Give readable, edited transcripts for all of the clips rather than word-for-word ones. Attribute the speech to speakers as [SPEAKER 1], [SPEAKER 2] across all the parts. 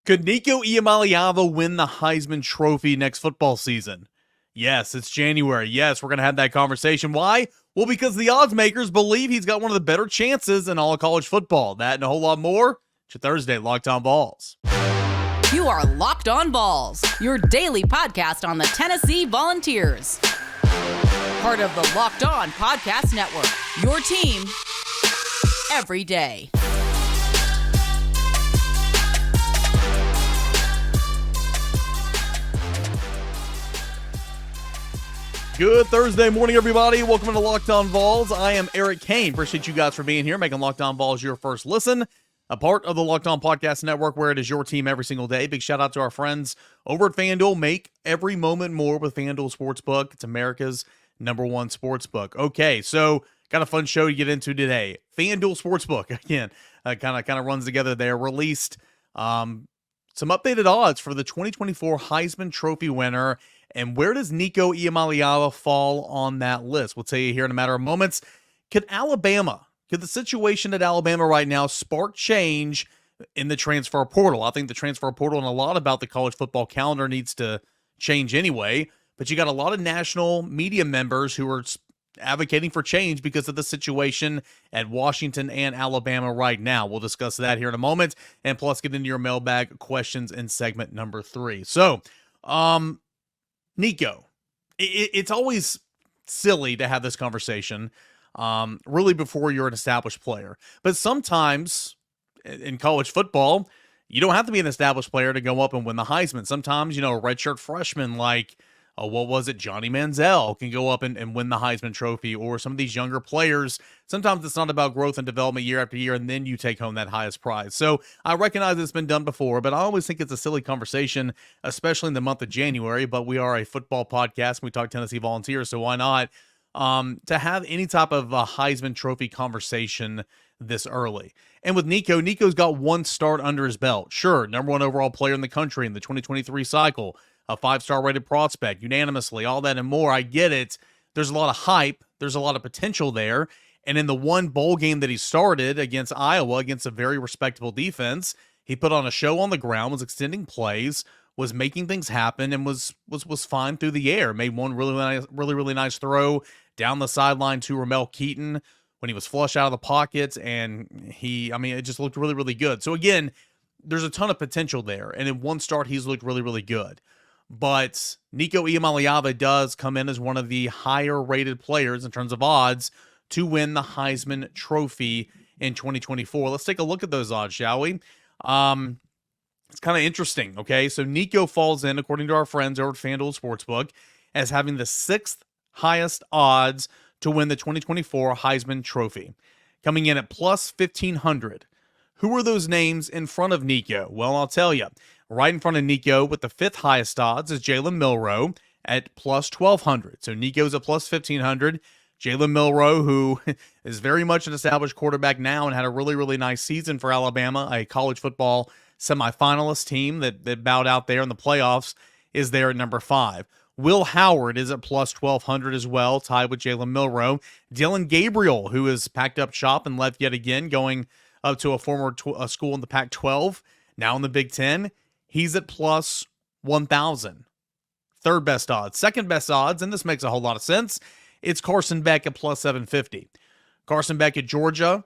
[SPEAKER 1] Could Nico Iamaleava win the Heisman Trophy next football season? Yes, it's January. Yes, we're going to have that conversation. Why? Well, because the odds makers believe he's got one of the better chances in all of college football. That and a whole lot more. It's your Thursday Locked On Vols.
[SPEAKER 2] You are Locked On Vols, your daily podcast on the Tennessee Volunteers. Part of the Locked On Podcast Network, your team every day.
[SPEAKER 1] Good Thursday morning, everybody. Welcome to Locked On Vols. I am Eric Kane. Appreciate you guys for being here, making Locked On Vols your first listen. A part of the Locked On Podcast Network, where it is your team every single day. Big shout out to our friends over at FanDuel. Make every moment more with FanDuel Sports Book. It's America's #1 sports book. Okay, so got a fun show to get into today. FanDuel Sports Book, again, kind of runs together there. Released some updated odds for the 2024 Heisman Trophy winner. And where does Nico Iamaleava fall on that list? We'll tell you here in a matter of moments. Could the situation at Alabama right now spark change in the transfer portal? I think the transfer portal and a lot about the college football calendar needs to change anyway. But you got a lot of national media members who are advocating for change because of the situation at Washington and Alabama right now. We'll discuss that here in a moment, and plus get into your mailbag questions in segment number 3. So, Nico, it's always silly to have this conversation, really before you're an established player. But sometimes in college football, you don't have to be an established player to go up and win the Heisman. Sometimes, a redshirt freshman like, Johnny Manziel can go up and win the Heisman Trophy, or some of these younger players. Sometimes it's not about growth and development year after year, and then you take home that highest prize. So I recognize it's been done before, but I always think it's a silly conversation, especially in the month of January. But we are a football podcast, and we talk Tennessee Volunteers, so why not to have any type of a Heisman Trophy conversation this early? And with Nico's got one start under his belt. Sure, #1 overall player in the country in the 2023 cycle. A 5-star rated prospect, unanimously, all that and more. I get it. There's a lot of hype. There's a lot of potential there. And in the one bowl game that he started against Iowa, against a very respectable defense, he put on a show on the ground, was extending plays, was making things happen, and was fine through the air. Made one really nice throw down the sideline to Ramel Keaton when he was flush out of the pocket, and it just looked really, really good. So again, there's a ton of potential there. And in one start, he's looked really, really good. But Nico Iamaleava does come in as one of the higher-rated players in terms of odds to win the Heisman Trophy in 2024. Let's take a look at those odds, shall we? It's kind of interesting, okay? So Nico falls in, according to our friends over at FanDuel Sports Book, as having the 6th highest odds to win the 2024 Heisman Trophy, coming in at plus 1,500. Who are those names in front of Nico? Well, I'll tell you. Right in front of Nico with the 5th highest odds is Jalen Milroe at plus 1,200. So Nico's at plus 1,500. Jalen Milroe, who is very much an established quarterback now and had a really, really nice season for Alabama, a college football semifinalist team that bowed out there in the playoffs, is there at number 5. Will Howard is at plus 1,200 as well, tied with Jalen Milroe. Dylan Gabriel, who has packed up shop and left yet again, going up to a former school in the Pac-12, now in the Big Ten. He's at plus 1,000. Third best odds. Second best odds, and this makes a whole lot of sense, it's Carson Beck at plus 750. Carson Beck at Georgia.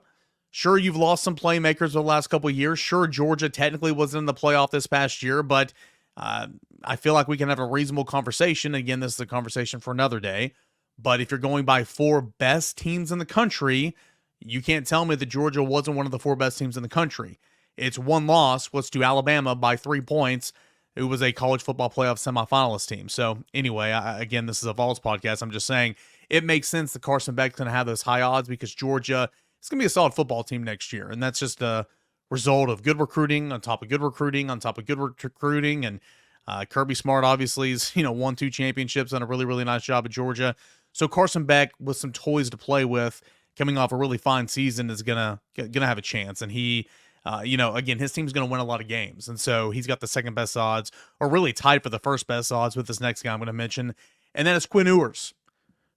[SPEAKER 1] Sure, you've lost some playmakers the last couple of years. Sure, Georgia technically wasn't in the playoff this past year, but I feel like we can have a reasonable conversation. Again, this is a conversation for another day. But if you're going by 4 best teams in the country, you can't tell me that Georgia wasn't one of the 4 best teams in the country. Its one loss was to Alabama by 3 points. It was a college football playoff semifinalist team. So anyway, again, this is a Vols podcast. I'm just saying it makes sense that Carson Beck's going to have those high odds because Georgia is going to be a solid football team next year. And that's just a result of good recruiting on top of good recruiting on top of good recruiting. And Kirby Smart obviously is, won 2 championships, done a really, really nice job at Georgia. So Carson Beck with some toys to play with coming off a really fine season is going to have a chance. And he, again, his team's going to win a lot of games. And so he's got the second best odds, or really tied for the first best odds with this next guy I'm going to mention. And then it's Quinn Ewers.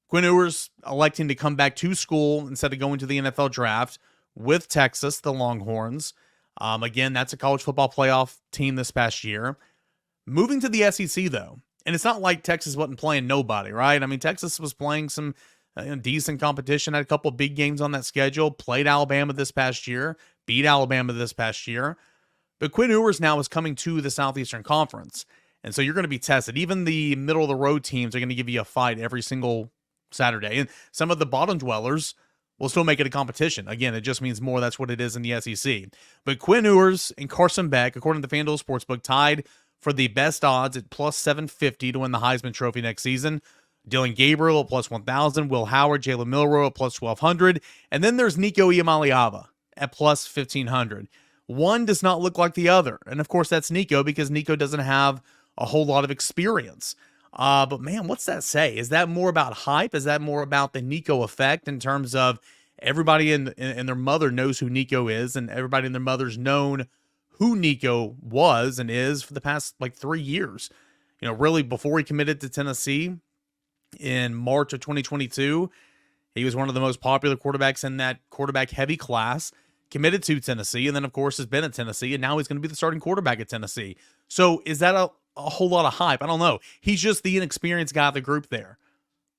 [SPEAKER 1] Quinn Ewers electing to come back to school instead of going to the NFL draft with Texas, the Longhorns. Again, that's a college football playoff team this past year. Moving to the SEC, though, and it's not like Texas wasn't playing nobody, right? I mean, Texas was playing some decent competition, had a couple big games on that schedule, played Alabama this past year, beat Alabama this past year. But Quinn Ewers now is coming to the Southeastern Conference. And so you're going to be tested. Even the middle of the road teams are going to give you a fight every single Saturday. And some of the bottom dwellers will still make it a competition. Again, it just means more. That's what it is in the SEC. But Quinn Ewers and Carson Beck, according to the FanDuel Sports Book, tied for the best odds at plus 750 to win the Heisman Trophy next season. Dylan Gabriel at plus 1,000, Will Howard, Jalen Milroe at plus 1,200, and then there's Nico Iamaleava at plus 1,500. One does not look like the other, and of course that's Nico because Nico doesn't have a whole lot of experience. But man, what's that say? Is that more about hype? Is that more about the Nico effect in terms of everybody in their mother knows who Nico is, and everybody in their mother's known who Nico was and is for the past like 3 years? You know, really before he committed to Tennessee in March of 2022, he was one of the most popular quarterbacks in that quarterback heavy class, committed to Tennessee, and then of course has been at Tennessee, and now he's going to be the starting quarterback at Tennessee. So is that a whole lot of hype? I don't know. He's just the inexperienced guy of the group there.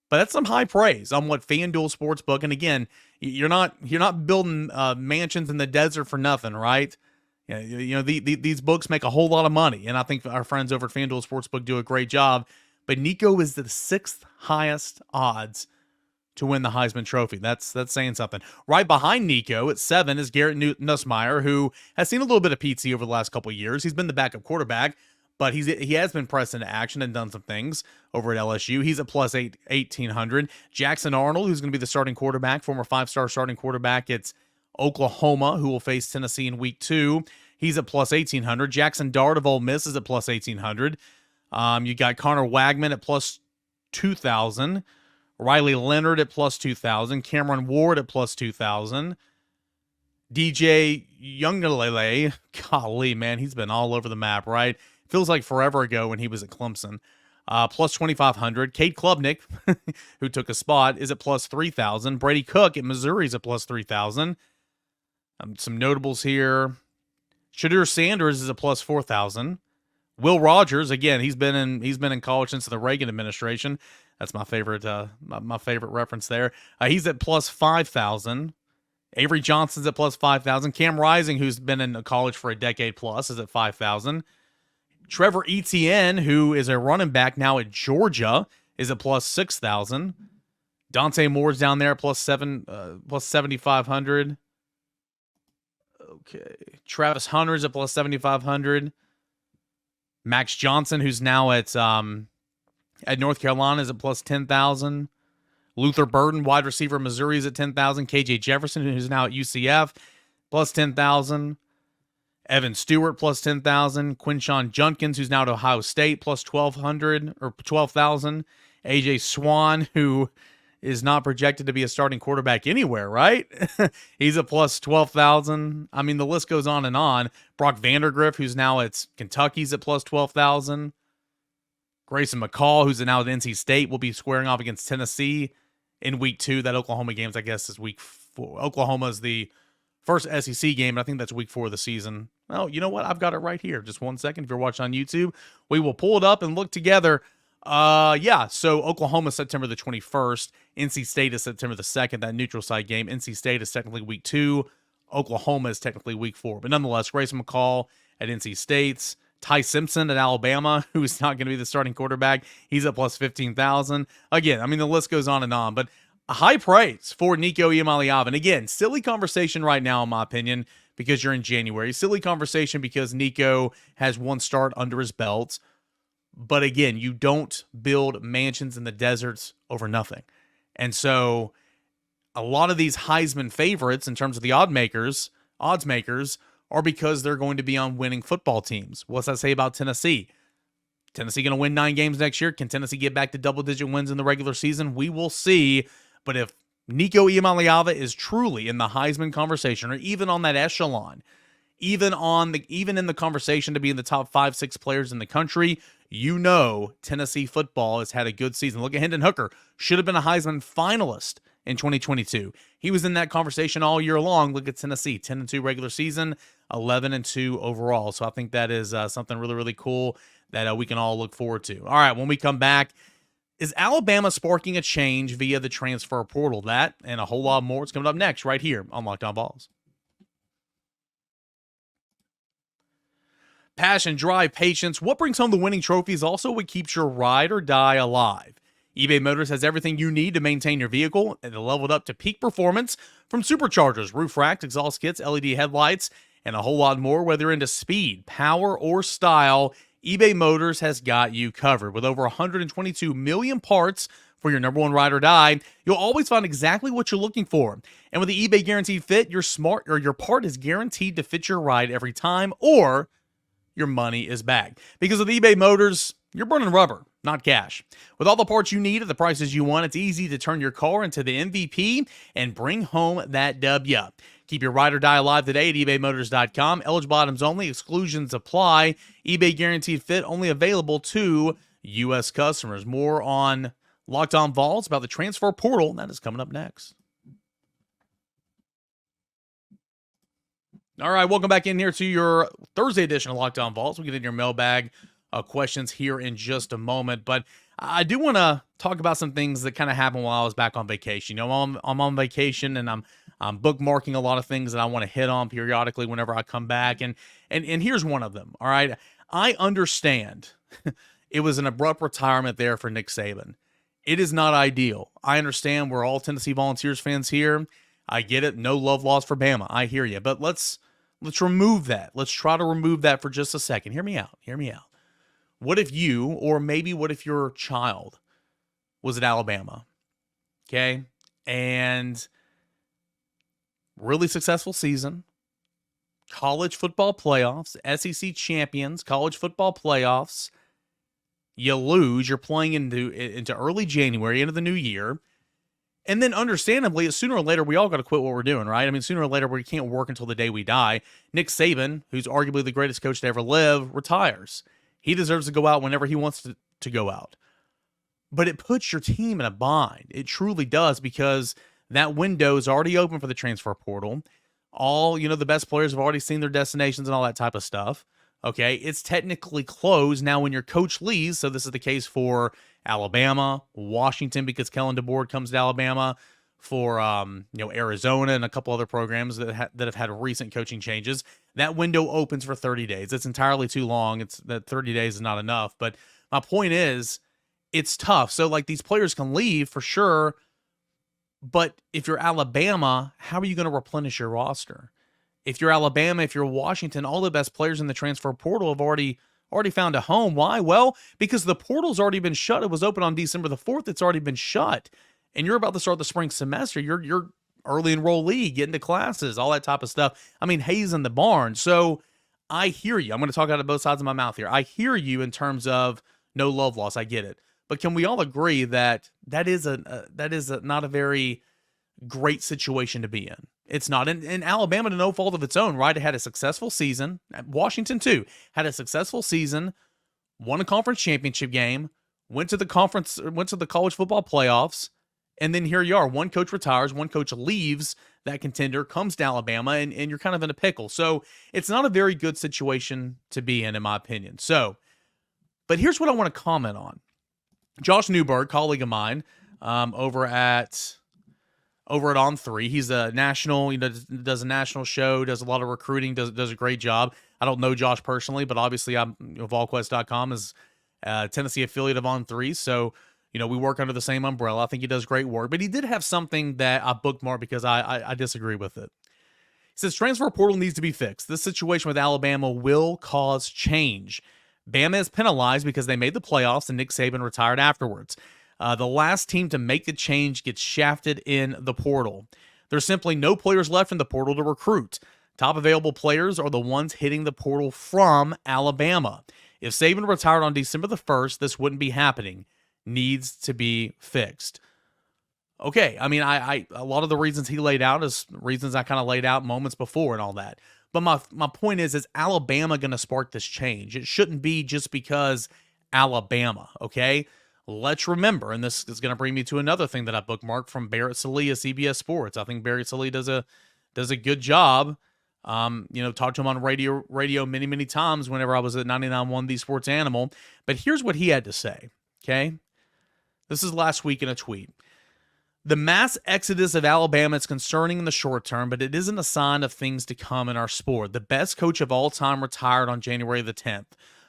[SPEAKER 1] But that's some high praise on what FanDuel Sports Book. And again, you're not building mansions in the desert for nothing, right? You know, these books make a whole lot of money, and I think our friends over at FanDuel Sportsbook do a great job. But Nico is the 6th highest odds to win the Heisman Trophy. That's saying something. Right behind Nico at 7 is Garrett Nussmeier, who has seen a little bit of PT over the last couple of years. He's been the backup quarterback, but he has been pressed into action and done some things over at LSU. He's at plus 1,800. Jackson Arnold, who's going to be the starting quarterback, former 5-star starting quarterback at Oklahoma, who will face Tennessee in week 2. He's at plus 1,800. Jackson Dart of Ole Miss is at plus 1,800. You got Connor Wagman at plus 2,000. Riley Leonard at plus 2,000. Cameron Ward at plus 2,000. DJ Younglele, golly, man, he's been all over the map, right? Feels like forever ago when he was at Clemson. Plus 2,500. Cade Klubnik, who took a spot, is at plus 3,000. Brady Cook at Missouri is at plus 3,000. Some notables here. Shadur Sanders is at plus 4,000. Will Rogers, again, he's been in college since the Reagan administration. That's my favorite my favorite reference there. He's at plus 5,000. Avery Johnson's at plus 5,000. Cam Rising, who's been in college for a decade plus, is at 5,000. Trevor Etienne, who is a running back now at Georgia, is at plus 6,000. Dante Moore's down there plus 7,500. Okay. Travis Hunter's at plus 7,500. Max Johnson, who's now at North Carolina, is at plus 10,000. Luther Burden, wide receiver, Missouri, is at 10,000. KJ Jefferson, who's now at UCF, plus 10,000. Evan Stewart, plus 10,000. Quinshawn Judkins, who's now at Ohio State, plus 1,200 or 12,000. AJ Swan, who is not projected to be a starting quarterback anywhere, right? He's a plus 12,000. I mean, the list goes on and on. Brock Vandergriff, who's now at Kentucky's at plus 12,000. Grayson McCall, who's now at NC State, will be squaring off against Tennessee in week 2. That Oklahoma game's, I guess, is week 4. Oklahoma is the first SEC game, and I think that's week 4 of the season. Well, you know what? I've got it right here. Just 1 second. If you're watching on YouTube, we will pull it up and look together. So Oklahoma September the 21st. NC State is September the 2nd, that neutral site game. NC State is technically week 2. Oklahoma is technically week 4. But nonetheless, Grayson McCall at NC State. Ty Simpson at Alabama, who is not going to be the starting quarterback. He's at plus 15,000. Again, I mean, the list goes on and on. But a high praise for Nico Iamaleava. And again, silly conversation right now, in my opinion, because you're in January. Silly conversation because Nico has 1 start under his belt. But again, you don't build mansions in the deserts over nothing. And so a lot of these Heisman favorites in terms of the odds makers are because they're going to be on winning football teams. What's that say about Tennessee? Tennessee going to win 9 games next year? Can Tennessee get back to double-digit wins in the regular season? We will see. But if Nico Iamaleava is truly in the Heisman conversation, or even on that echelon, even in the conversation to be in the top 5-6 players in the country, you know Tennessee football has had a good season. Look at Hendon Hooker. Should have been a Heisman finalist in 2022. He was in that conversation all year long. Look at Tennessee, 10-2 regular season, 11-2 overall. So I think that is something really, really cool that we can all look forward to. All right, when we come back, is Alabama sparking a change via the transfer portal? That and a whole lot more is coming up next right here on Locked On Vols. Passion, drive, patience. What brings home the winning trophy is also what keeps your ride or die alive. eBay Motors has everything you need to maintain your vehicle and leveled up to peak performance, from superchargers, roof racks, exhaust kits, LED headlights, and a whole lot more. Whether you're into speed, power, or style, eBay Motors has got you covered. With over 122 million parts for your number one ride or die, you'll always find exactly what you're looking for. And with the eBay Guaranteed Fit, your part is guaranteed to fit your ride every time, or your money is back. Because with eBay Motors, you're burning rubber, not cash. With all the parts you need at the prices you want, it's easy to turn your car into the MVP and bring home that W. Keep your ride or die alive today at ebaymotors.com. Eligible items only. Exclusions apply. eBay Guaranteed Fit only available to U.S. customers. More on Locked On Vols about the transfer portal. That is coming up next. All right, welcome back in here to your Thursday edition of Locked On Vols. We'll get in your mailbag questions here in just a moment. But I do want to talk about some things that kind of happened while I was back on vacation. You know, I'm on vacation, and I'm bookmarking a lot of things that I want to hit on periodically whenever I come back. And here's one of them, all right? I understand it was an abrupt retirement there for Nick Saban. It is not ideal. I understand we're all Tennessee Volunteers fans here. I get it. No love lost for Bama. I hear you. But let's remove that. Let's try to remove that for just a second. Hear me out. Hear me out. What if you, or maybe what if your child was at Alabama, okay? And really successful season, college football playoffs, SEC champions, college football playoffs. You lose. You're playing into early January, into the new year. And then understandably, sooner or later, we all got to quit what we're doing, right? I mean, sooner or later, we can't work until the day we die. Nick Saban, who's arguably the greatest coach to ever live, retires. He deserves to go out whenever he wants to go out. But it puts your team in a bind. It truly does, because that window is already open for the transfer portal. All, the best players have already seen their destinations and all that type of stuff. Okay, it's technically closed now when your coach leaves. So this is the case for Alabama, Washington, because Kellen DeBoer comes to Alabama, for Arizona and a couple other programs that have had recent coaching changes. That window opens for 30 days. It's entirely too long. It's that 30 days is not enough. But my point is, it's tough. So like, these players can leave for sure, but if you're Alabama, how are you going to replenish your roster? If you're Alabama, if you're Washington, all the best players in the transfer portal have already found a home. Why? Well, because the portal's already been shut. It was open on December the 4th. It's already been shut. And you're about to start the spring semester. You're early enrollee, get into classes, all that type of stuff. I mean, hay's in the barn. So I hear you. I'm going to talk out of both sides of my mouth here. I hear you in terms of no love loss. I get it. But can we all agree that that is not a very great situation to be in? It's not. And Alabama, to no fault of its own, right? It had a successful season. Washington, too, had a successful season, won a conference championship game, went to the college football playoffs, and then here you are. One coach retires, one coach leaves that contender, comes to Alabama, and you're kind of in a pickle. So it's not a very good situation to be in my opinion. So, but here's what I want to comment on. Josh Newberg, colleague of mine, over at On3. He's a national, does a national show, does a lot of recruiting, does a great job. I don't know Josh personally, but obviously VolQuest.com is a Tennessee affiliate of On3. So, we work under the same umbrella. I think he does great work, but he did have something that I bookmarked because I disagree with it. He says, transfer portal needs to be fixed. This situation with Alabama will cause change. Bama is penalized because they made the playoffs and Nick Saban retired afterwards. The last team to make the change gets shafted in the portal. There's simply no players left in the portal to recruit. Top available players are the ones hitting the portal from Alabama. If Saban retired on December the 1st, this wouldn't be happening. Needs to be fixed. Okay, I mean, I a lot of the reasons he laid out is reasons I kind of laid out moments before and all that. But my point is Alabama going to spark this change? It shouldn't be just because Alabama, okay? let's remember, and this is going to bring me to another thing that I bookmarked from Barrett Sallee of CBS Sports. I think Barrett Sallee does a good job. Talked to him on radio many, many times whenever I was at 99.1 The Sports Animal. But here's what he had to say, okay? This is last week in a tweet. The mass exodus of Alabama is concerning in the short term, but it isn't a sign of things to come in our sport. The best coach of all time retired on January the 10th.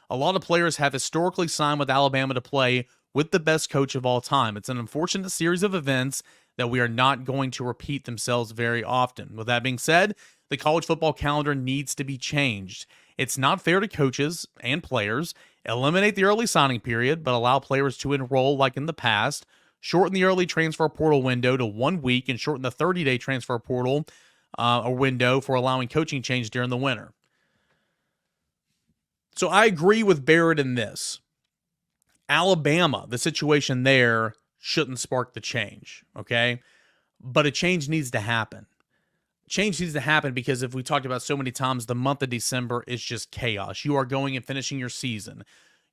[SPEAKER 1] A lot of players have historically signed with Alabama to play with the best coach of all time. It's an unfortunate series of events that we are not going to repeat themselves very often. With that being said, the college football calendar needs to be changed. It's not fair to coaches and players. Eliminate the early signing period, but allow players to enroll like in the past. Shorten the early transfer portal window to 1 week and shorten the 30-day transfer portal window for allowing coaching change during the winter. So I agree with Barrett in this. Alabama, the situation there shouldn't spark the change, okay? But a change needs to happen. Change needs to happen because, if we talked about so many times, the month of December is just chaos. You are going and finishing your season.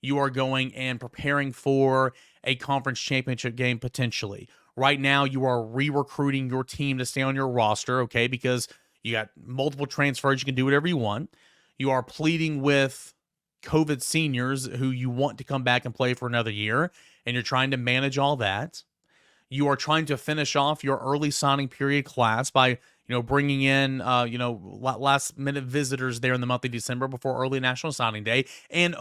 [SPEAKER 1] You are going and preparing for a conference championship game potentially. Right now, you are re-recruiting your team to stay on your roster, okay, because you got multiple transfers. You can do whatever you want. You are pleading with COVID seniors who you want to come back and play for another year, and you're trying to manage all that. You are trying to finish off your early signing period class by bringing in, last minute visitors there in the month of December before early National Signing Day. And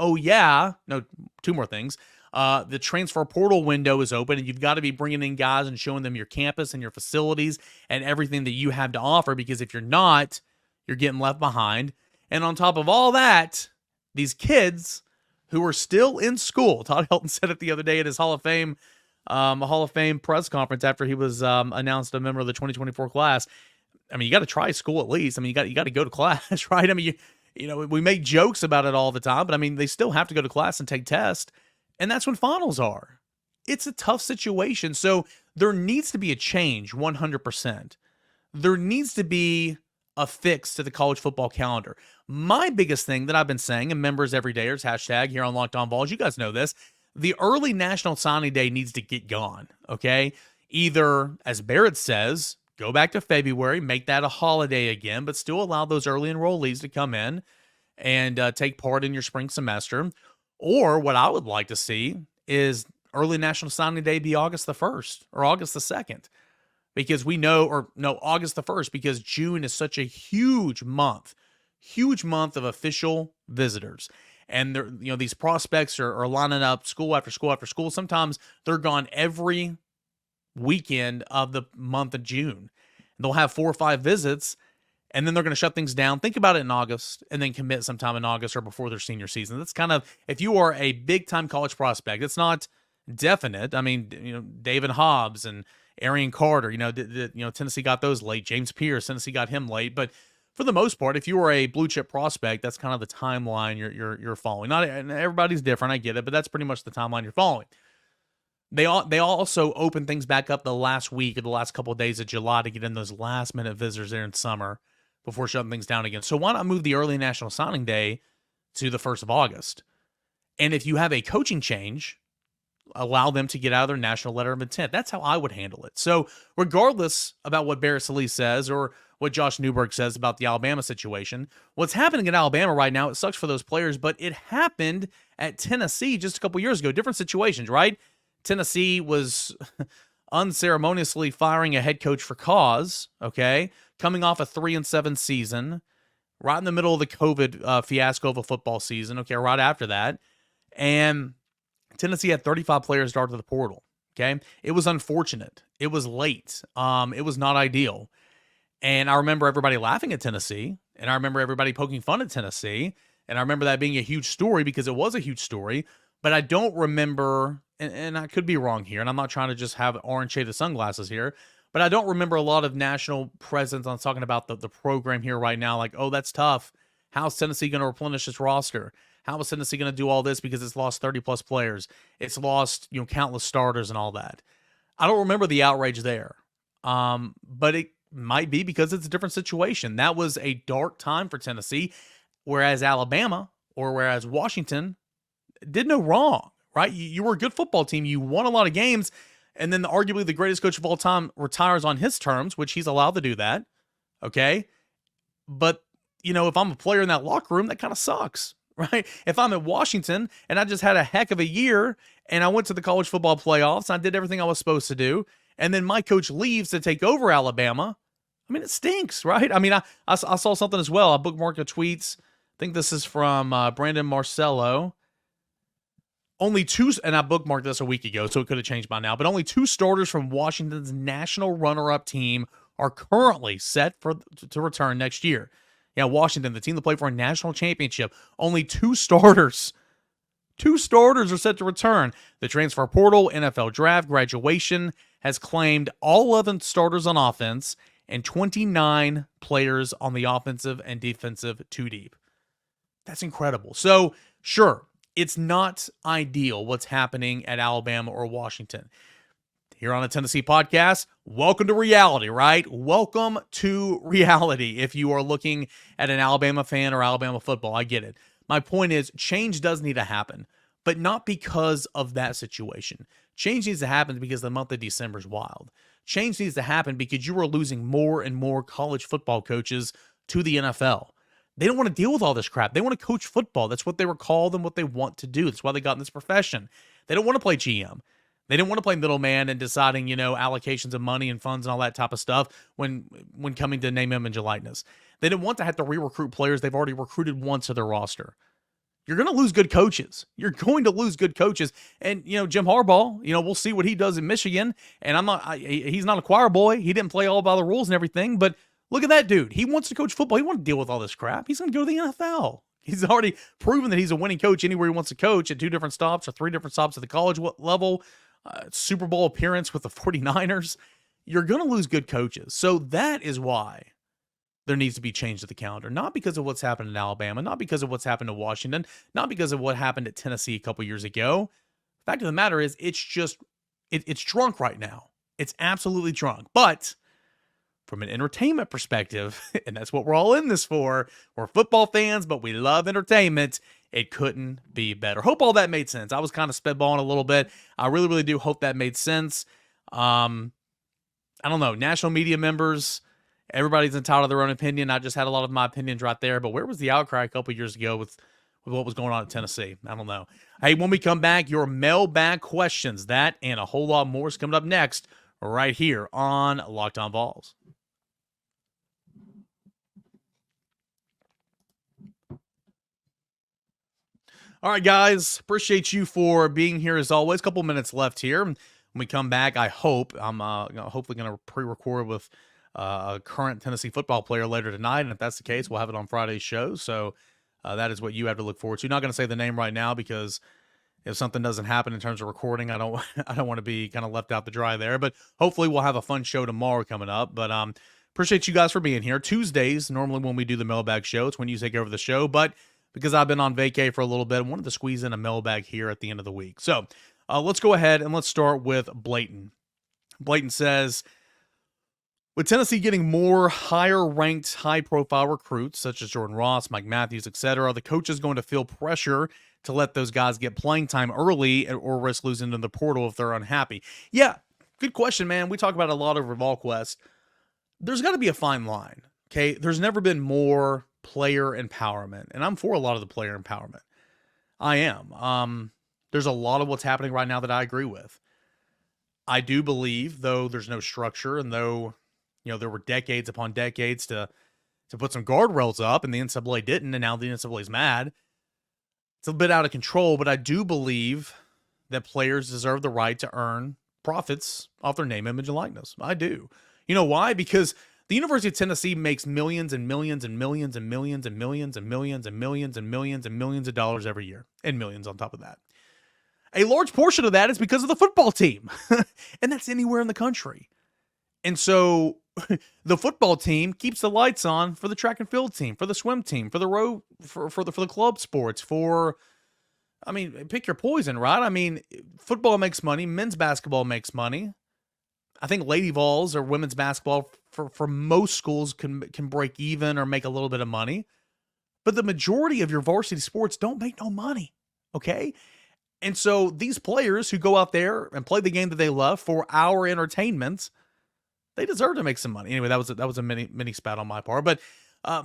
[SPEAKER 1] two more things. The transfer portal window is open, and you've got to be bringing in guys and showing them your campus and your facilities and everything that you have to offer, because if you're not, you're getting left behind. And on top of all that, these kids who are still in school, Todd Helton said it the other day at his Hall of Fame press conference after he was announced a member of the 2024 class. I mean, you got to try school at least. I mean, you got to go to class, right? I mean, we make jokes about it all the time, but I mean, they still have to go to class and take tests, and that's when finals are. It's a tough situation, so there needs to be a change, 100%. There needs to be a fix to the college football calendar. My biggest thing that I've been saying, and members everydayers, hashtag here on Locked On Vols, you guys know this, the early National Signing Day needs to get gone, okay? Either, as Barrett says, go back to February, make that a holiday again, but still allow those early enrollees to come in and take part in your spring semester. Or what I would like to see is early National Signing Day be August the 1st or August the 2nd. Because August the 1st, because June is such a huge month of official visitors. And these prospects are lining up school after school after school. Sometimes they're gone every weekend of the month of June. They'll have 4 or 5 visits, and then they're going to shut things down. Think about it in August, and then commit sometime in August or before their senior season. That's kind of, if you are a big-time college prospect, it's not definite. I mean, David Hobbs and Arian Carter, Tennessee got those late. James Pierce, Tennessee got him late. But for the most part, if you are a blue chip prospect, that's kind of the timeline you're following. Not everybody's different, I get it, but that's pretty much the timeline you're following. They also open things back up the last week or the last couple of days of July to get in those last minute visitors there in summer before shutting things down again. So why not move the early National Signing Day to the 1st of August? And if you have a coaching change, allow them to get out of their national letter of intent. That's how I would handle it. So regardless about what Barrett Sallee says or what Josh Newberg says about the Alabama situation, what's happening in Alabama right now, it sucks for those players, but it happened at Tennessee just a couple years ago. Different situations, right? Tennessee was unceremoniously firing a head coach for cause, okay? Coming off a 3-7 season, right in the middle of the COVID fiasco of a football season, okay, right after that. And Tennessee had 35 players start to the portal, okay? It was unfortunate. It was late. It was not ideal. And I remember everybody laughing at Tennessee, and I remember everybody poking fun at Tennessee, and I remember that being a huge story because it was a huge story, but I don't remember, and I could be wrong here, and I'm not trying to just have orange shaded sunglasses here, but I don't remember a lot of national presence on talking about the program here right now, like, oh, that's tough. How's Tennessee going to replenish its roster? How is Tennessee going to do all this because it's lost 30-plus players? It's lost, countless starters and all that. I don't remember the outrage there, but it might be because it's a different situation. That was a dark time for Tennessee, whereas Alabama or whereas Washington did no wrong, right? You were a good football team. You won a lot of games. And then arguably the greatest coach of all time retires on his terms, which he's allowed to do that. Okay. But, if I'm a player in that locker room, that kind of sucks, right? If I'm at Washington and I just had a heck of a year and I went to the college football playoffs and I did everything I was supposed to do, and then my coach leaves to take over Alabama, it stinks, right? I saw something as well. I bookmarked a tweet. I think this is from Brandon Marcello. Only two, and I bookmarked this a week ago, so it could have changed by now, but only 2 starters from Washington's national runner-up team are currently set to return next year. Yeah, Washington, the team that played for a national championship, only 2 starters. 2 starters are set to return. The transfer portal, NFL draft, graduation has claimed all 11 starters on offense and 29 players on the offensive and defensive 2 deep. That's incredible. So, sure, it's not ideal what's happening at Alabama or Washington. Here on the Tennessee podcast, welcome to reality, right? Welcome to reality. If you are looking at an Alabama fan or Alabama football, I get it. My point is, change does need to happen, but not because of that situation. Change needs to happen because the month of December is wild. Change needs to happen because you are losing more and more college football coaches to the NFL. They don't want to deal with all this crap. They want to coach football. That's what they were called and what they want to do. That's why they got in this profession. They don't want to play GM. They didn't want to play middleman and deciding, allocations of money and funds and all that type of stuff when coming to name, image, and likeness. They didn't want to have to re-recruit players they've already recruited once to their roster. You're going to lose good coaches. You're going to lose good coaches. And, Jim Harbaugh, we'll see what he does in Michigan. And he's not a choir boy. He didn't play all by the rules and everything. But look at that dude. He wants to coach football. He wants to deal with all this crap. He's going to go to the NFL. He's already proven that he's a winning coach anywhere he wants to coach at 2 different stops or 3 different stops at the college level. Super Bowl appearance with the 49ers. You're going to lose good coaches. So that is why there needs to be change to the calendar. Not because of what's happened in Alabama, not because of what's happened to Washington, not because of what happened at Tennessee a couple years ago. Fact of the matter is, it's drunk right now. It's absolutely drunk. But from an entertainment perspective, and that's what we're all in this for, we're football fans, but we love entertainment. It couldn't be better. Hope all that made sense. I was kind of spitballing a little bit. I really, really do hope that made sense. I don't know. National media members, everybody's entitled to their own opinion. I just had a lot of my opinions right there. But where was the outcry a couple years ago with what was going on at Tennessee? I don't know. Hey, when we come back, your mailbag questions, that and a whole lot more is coming up next right here on Locked On Vols. All right, guys, appreciate you for being here as always. A couple minutes left here. When we come back, I hope, I'm hopefully going to pre-record with a current Tennessee football player later tonight, and if that's the case, we'll have it on Friday's show. So that is what you have to look forward to. Not going to say the name right now because if something doesn't happen in terms of recording, I don't want to be kind of left out to dry there. But hopefully we'll have a fun show tomorrow coming up. But appreciate you guys for being here. Tuesdays, normally when we do the mailbag show, it's when you take over the show, but because I've been on vacay for a little bit, I wanted to squeeze in a mailbag here at the end of the week. So let's go ahead and let's start with Blayton. Blayton says, with Tennessee getting more higher-ranked, high-profile recruits, such as Jordan Ross, Mike Matthews, etc., the coach is going to feel pressure to let those guys get playing time early or risk losing to the portal if they're unhappy. Yeah, good question, man. We talk about it a lot over VolQuest. There's got to be a fine line, okay? There's never been more player empowerment, and I'm for a lot of the player empowerment. I am. There's a lot of what's happening right now that I agree with. I do believe, though there's no structure, and though there were decades upon decades to put some guardrails up, and the NCAA didn't, and now the NCAA's mad. It's a bit out of control, but I do believe that players deserve the right to earn profits off their name, image, and likeness. I do. You know why? Because the University of Tennessee makes millions and millions and millions and millions and millions and millions and millions and millions and millions of dollars every year, and millions on top of that. A large portion of that is because of the football team, and that's anywhere in the country. And so the football team keeps the lights on for the track and field team, for the swim team, for the row, for the club sports, pick your poison, right? Football makes money, men's basketball makes money. I think Lady Vols or women's basketball for most schools can break even or make a little bit of money. But the majority of your varsity sports don't make no money, okay? And so these players who go out there and play the game that they love for our entertainment, they deserve to make some money. Anyway, that was a mini spat on my part. But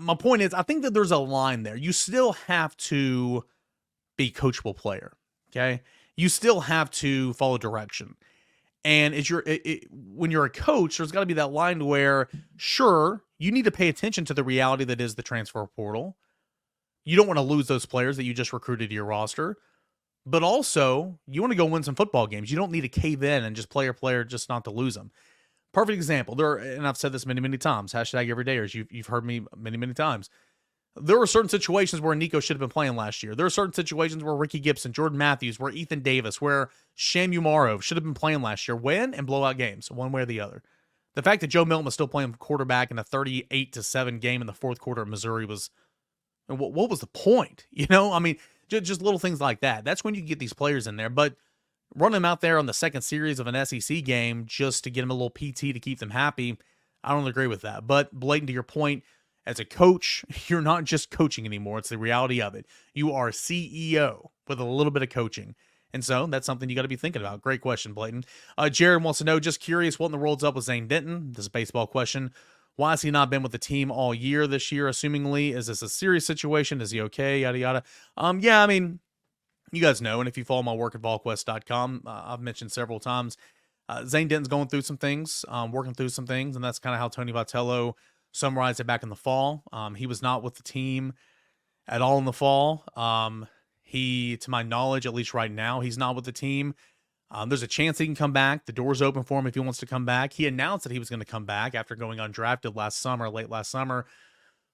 [SPEAKER 1] my point is, I think that there's a line there. You still have to be a coachable player. Okay, you still have to follow direction. And as when you're a coach, there's got to be that line where, sure, you need to pay attention to the reality that is the transfer portal. You don't want to lose those players that you just recruited to your roster. But also, you want to go win some football games. You don't need to cave in and just play a player just not to lose them. Perfect example. And I've said this many, many times, hashtag everydayers. You've heard me many, many times. There were certain situations where Nico should have been playing last year. There are certain situations where Ricky Gibson, Jordan Matthews, where Ethan Davis, where Sham Umarov should have been playing last year. Win and blow out games, one way or the other. The fact that Joe Milton was still playing quarterback in a 38-7 game in the fourth quarter at Missouri was, what was the point? I mean, just little things like that. That's when you get these players in there. But run them out there on the second series of an SEC game just to get them a little PT to keep them happy, I don't agree with that. But blatant to your point, as a coach, you're not just coaching anymore. It's the reality of it. You are CEO with a little bit of coaching. And so that's something you got to be thinking about. Great question, Blayton. Jared wants to know, just curious, what in the world's up with Zane Denton? This is a baseball question. Why has he not been with the team all year this year, assumingly? Is this a serious situation? Is he okay? Yada, yada. Yeah, I mean, you guys know, and if you follow my work at volquest.com, I've mentioned several times, Zane Denton's going through some things, working through some things, and that's kind of how Tony Vitello summarized it back in the fall. He was not with the team at all in the fall. He, to my knowledge, at least right now, he's not with the team. There's a chance he can come back. The door's open for him if he wants to come back. He announced that he was going to come back after going undrafted late last summer,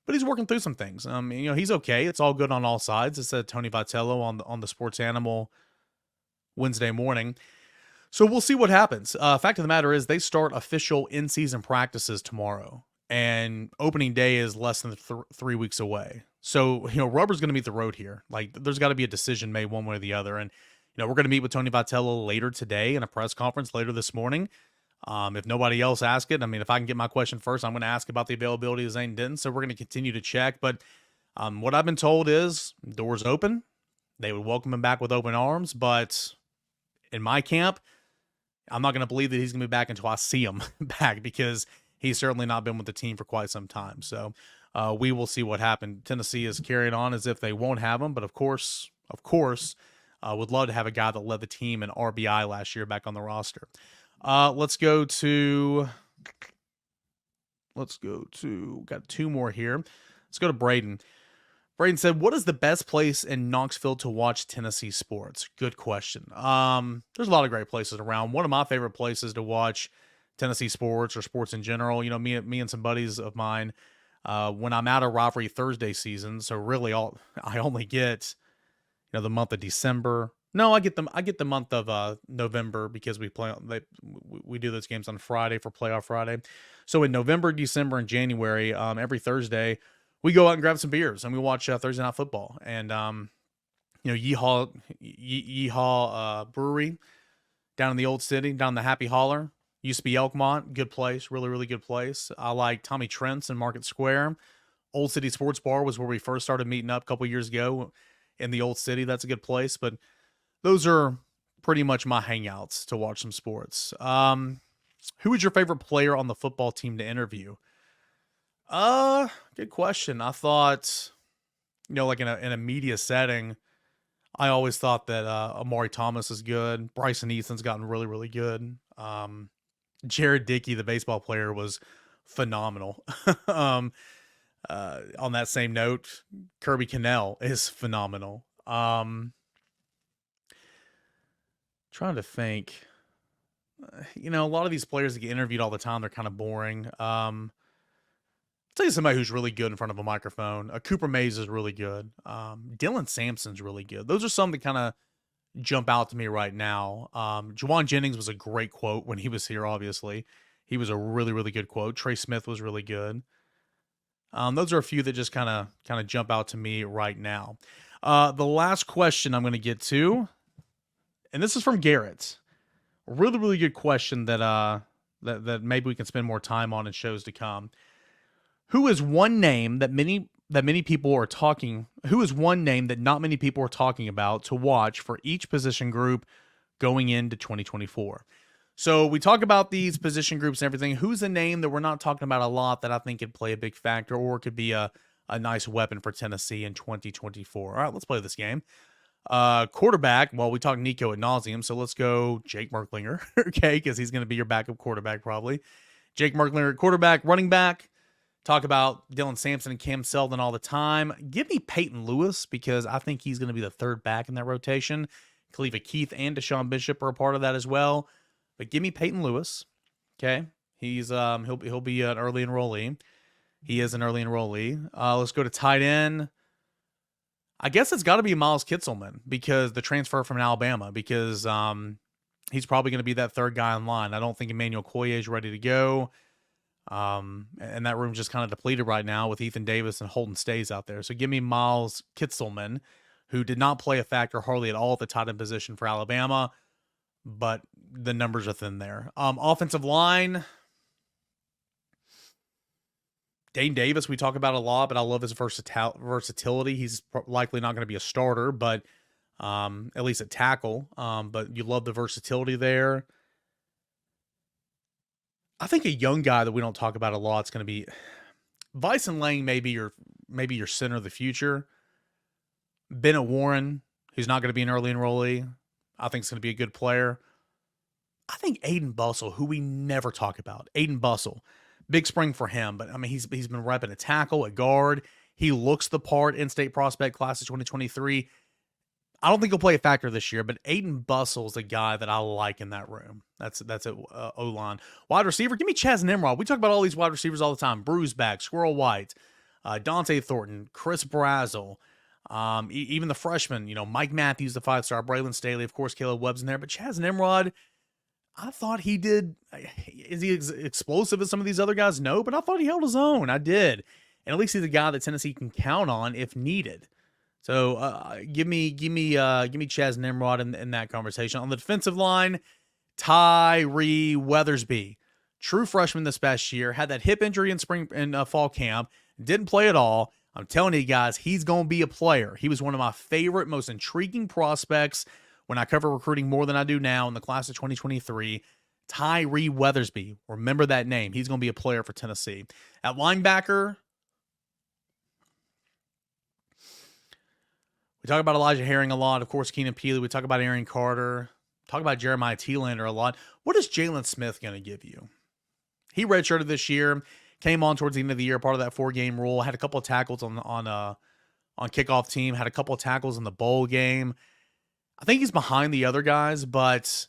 [SPEAKER 1] but he's working through some things. He's okay. It's all good on all sides. It said Tony Vitello on the Sports Animal Wednesday morning. So we'll see what happens. Fact of the matter is they start official in-season practices tomorrow, and opening day is less than 3 weeks away. So, rubber's going to meet the road here. Like, there's got to be a decision made one way or the other. And, we're going to meet with Tony Vitello later today in a press conference later this morning. If nobody else asks it, if I can get my question first, I'm going to ask about the availability of Zane Denton. So we're going to continue to check. But what I've been told is doors open. They would welcome him back with open arms. But in my camp, I'm not going to believe that he's going to be back until I see him back, because he's certainly not been with the team for quite some time. So we will see what happens. Tennessee is carrying on as if they won't have him. But of course, would love to have a guy that led the team in RBI last year back on the roster. Let's go to, got two more here. Let's go to Braden. Braden said, what is the best place in Knoxville to watch Tennessee sports? Good question. There's a lot of great places around. One of my favorite places to watch Tennessee sports or sports in general, me and some buddies of mine, when I'm out of rivalry Thursday season. So really I only get, the month of December. No, I get the month of November, because we do those games on Friday for playoff Friday. So in November, December, and January, every Thursday, we go out and grab some beers and we watch Thursday Night Football. And Yeehaw Brewery down in the Old City, down in the Happy Holler, used to be Elkmont, good place, really, really good place. I like Tommy Trent's in Market Square. Old City Sports Bar was where we first started meeting up a couple years ago in the Old City. That's a good place. But those are pretty much my hangouts to watch some sports. Who is your favorite player on the football team to interview? Good question. I thought, like in a media setting, I always thought that Amari Thomas is good. Bryson Easton's gotten really, really good. Jared Dickey, the baseball player, was phenomenal. On that same note, Kirby Cannell is phenomenal. Trying to think. A lot of these players that get interviewed all the time, they're kind of boring. I'll tell you somebody who's really good in front of a microphone. Cooper Mays is really good. Dylan Sampson's really good. Those are some that kind of jump out to me right now. Juwan Jennings was a great quote when he was here, obviously. He was a really, really good quote. Trey Smith was really good. Those are a few that just kind of jump out to me right now. The last question I'm going to get to, and this is from Garrett. A really, really good question that maybe we can spend more time on in shows to come. Who is one name that many that many people are talking, who is one name that not many people are talking about to watch for each position group going into 2024? So we talk about these position groups and everything. Who's a name that we're not talking about a lot that I think could play a big factor or could be a nice weapon for Tennessee in 2024? All right, let's play this game. Quarterback, well, we talk Nico ad nauseum, so let's go Jake Merklinger, okay, because he's going to be your backup quarterback probably. Jake Merklinger at quarterback. Running back, talk about Dylan Sampson and Cam Seldon all the time. Give me Peyton Lewis because I think he's going to be the third back in that rotation. Khalifa Keith and Deshaun Bishop are a part of that as well. But give me Peyton Lewis, okay? He's he'll be an early enrollee. He is an early enrollee. Let's go to tight end. I guess it's got to be Miles Kitzelman because the transfer from Alabama because he's probably going to be that third guy in line. I don't think Emmanuel Koye is ready to go. And that room's just kind of depleted right now with Ethan Davis and Holden Stays out there. So give me Miles Kitzelman, who did not play a factor hardly at all at the tight end position for Alabama, but the numbers are thin there. Offensive line, Dane Davis, we talk about a lot, but I love his versatility. He's likely not going to be a starter, but at least at tackle. But you love the versatility there. I think a young guy that we don't talk about a lot is going to be Vyson Lang, maybe your center of the future. Bennett Warren, who's not going to be an early enrollee, I think is going to be a good player. I think Aiden Bussell, who we never talk about. Aiden Bussell, big spring for him, but I mean, he's been repping a tackle, a guard. He looks the part, in-state prospect class of 2023. I don't think he'll play a factor this year, but Aiden Bussell is a guy that I like in that room. That's at O-line. Wide receiver, give me Chaz Nimrod. We talk about all these wide receivers all the time. Bruceback, Squirrel White, Dante Thornton, Chris Brazel, even the freshmen, Mike Matthews, the 5-star, Braylon Staley, of course, Caleb Webb's in there, but Chaz Nimrod, I thought he did. Is he explosive as some of these other guys? No, but I thought he held his own. I did. And at least he's a guy that Tennessee can count on if needed. So give me Chaz Nimrod in that conversation. On the defensive line, Tyree Weathersby, true freshman this past year, had that hip injury in fall camp, didn't play at all. I'm telling you guys, he's going to be a player. He was one of my favorite, most intriguing prospects when I cover recruiting more than I do now in the class of 2023. Tyree Weathersby, remember that name. He's going to be a player for Tennessee. At linebacker, we talk about Elijah Herring a lot. Of course, Keenan Peely. We talk about Aaron Carter. Talk about Jeremiah Thielander a lot. What is Jalen Smith going to give you? He redshirted this year, came on towards the end of the year, part of that 4-game rule, had a couple of tackles on kickoff team, had a couple of tackles in the bowl game. I think he's behind the other guys, but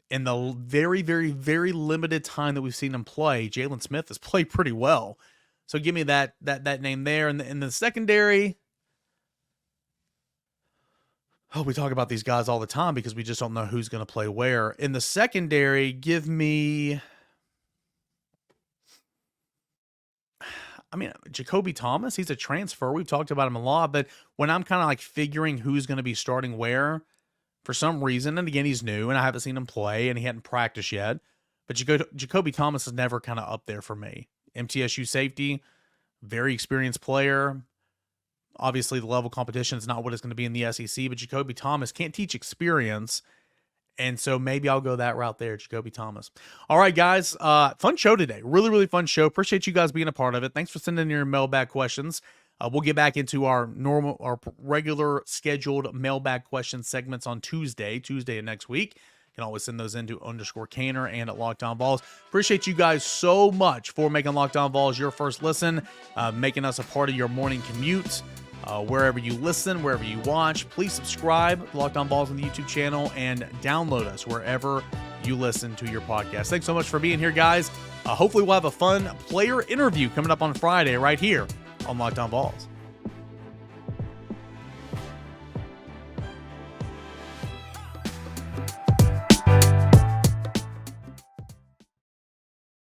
[SPEAKER 1] in the very, very, very limited time that we've seen him play, Jalen Smith has played pretty well. So give me that name there. And in the secondary, we talk about these guys all the time because we just don't know who's going to play where. In the secondary, give me, Jacoby Thomas. He's a transfer. We've talked about him a lot, but when I'm kind of like figuring who's going to be starting where, for some reason, and again, he's new, and I haven't seen him play, and he hadn't practiced yet, but Jacoby Thomas is never kind of up there for me. MTSU safety, very experienced player. Obviously, the level of competition is not what it's going to be in the SEC, but Jacoby Thomas can't teach experience, and so maybe I'll go that route there, Jacoby Thomas. All right, guys, fun show today. Really, really fun show. Appreciate you guys being a part of it. Thanks for sending in your mailbag questions. We'll get back into our regular scheduled mailbag question segments on Tuesday of next week. You can always send those into _Canner and at Locked On Vols. Appreciate you guys so much for making Locked On Vols your first listen, making us a part of your morning commute. Wherever you listen, wherever you watch, please subscribe to Locked On Vols on the YouTube channel and download us wherever you listen to your podcast. Thanks so much for being here, guys. Hopefully we'll have a fun player interview coming up on Friday right here on Locked On Vols.